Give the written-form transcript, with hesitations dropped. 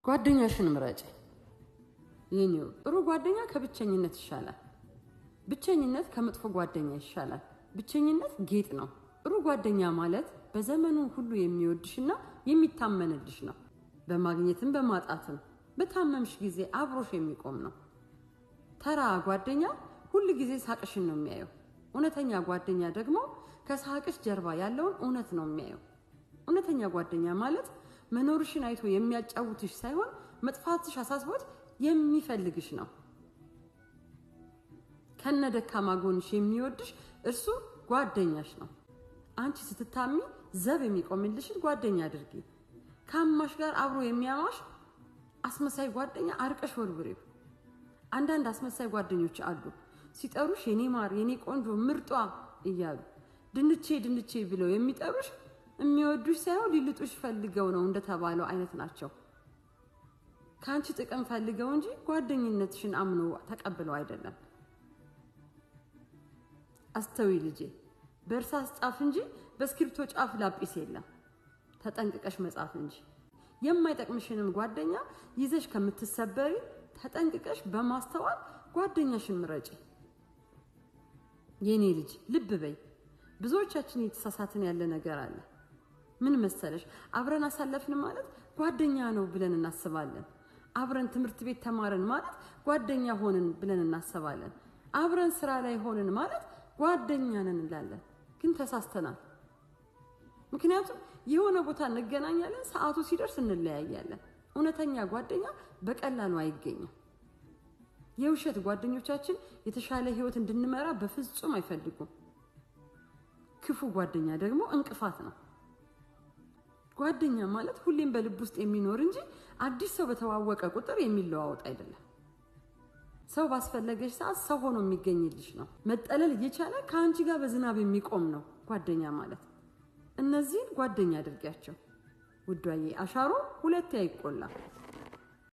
ጓደኛሽን ምረጪ። የኔው ጥሩ ጓደኛ ከብቸኝነት ይሻላል። ብቸኝነት ከመጥፎ ጓደኛ ይሻላል። ብቸኝነት ጌጥ ነው። ጥሩ ጓደኛ ማለት በዘመኑ ሁሉ የሚወድሽና የሚታመንልሽ ነው። በማግኘትም በማጣትም በታመምሽ ጊዜ አብሮሽ የሚቆም ነው። ተራ ጓደኛ ሁሉ ጊዜ ሳቅሽን ነው የሚያየው። እውነተኛ ጓደኛ ደግሞ ከሳቅሽ ጀርባ ያለውን እውነት ነው የሚያየው። እውነተኛ ጓደኛ ማለት መኖርሽን አይቶ የሚያጫውትሽ ሳይሆን መጥፋትሽ አሳስቦት የሚፈልግሽ ነው። ከነደካማ ጎንሽ የሚወድሽ እርሱ ጓደኛሽ ነው። አንቺ ስትታሚ ዘብ የሚቆምልሽን ጓደኛ አድርጊ። ከአማሽ ጋር አብሮ የሚያማሽ አስመሳይ ጓደኛ አርቀሽ ወርውሪው። አንዳንድ አስመሳይ ጓደኞች አሉ። ሲጠሩሽ የኔ ማር፣ የኔ ቆንጆ፣ ምርጧ እያሉ ድንቼ ድንቼ ብለው የሚጠሩሽ የሚወዱሽ ሳይሆን ሊልጡሽ ፈልገው ነው እንደተባለው አይነት ናቸው። ካንቺ ጥቅም ፈልገው እንጂ ጓደኝነትሽን አምኖ ተቀብለው አይደለም። አስተዊ ልጄ፣ በእርሳስ ጻፍ እንጂ በስክሪፕቶ ጫፍ ላጲስ የለም። ተጠንቅቀሽ መጻፍ እንጂ። የማይጠቅምሽንም ጓደኛ ይዘሽ ከምትሰበሪ ተጠንቅቀሽ በማስተዋል ጓደኛሽን ምረጪ። የኔ ልጅ ልብ በይ። ብዙዎቻችን የተሳሳትን ያለ ነገር አለ። ምን መሰለሽ? አብረን አሳለፍን ማለት ጓደኛ ነው ብለን እናስባለን። አብረን ትምህርት ቤት ተማርን ማለት ጓደኛ ሆንን ብለን እናስባለን። አብረን ስራ ላይ ሆንን ማለት ጓደኛ ነን እንላለን። ግን ተሳስተናል። ምክንያቱም የሆነ ቦታ እንገናኛለን፣ ሰዓቱ ሲደርስ እንለያያለን። እውነተኛ ጓደኛ በቀላሉ አይገኝም። የውሸት ጓደኞቻችን የተሻለ ህይወት እንድንመራ በፍጹም አይፈልጉም። ክፉ ጓደኛ ደግሞ እንቅፋት ነው። ጓደኛ ማለት ሁሌም በልብ ውስጥ የሚኖር እንጂ አዲስ ሰው በተዋወቀ ቁጥር የሚለዋወጥ አይደለም። ሰው ባስፈለገሽ ሰዓት ሰው ሆኖ የሚገኝልሽ ነው። መጠለል እየቻለ ከአንቺ ጋር በዝናብ የሚቆም ነው ጓደኛ ማለት። እነዚህን ጓደኛ አድርጊያቸው ውዷዬ። አሻሮ ሁለቴ አይቆላም።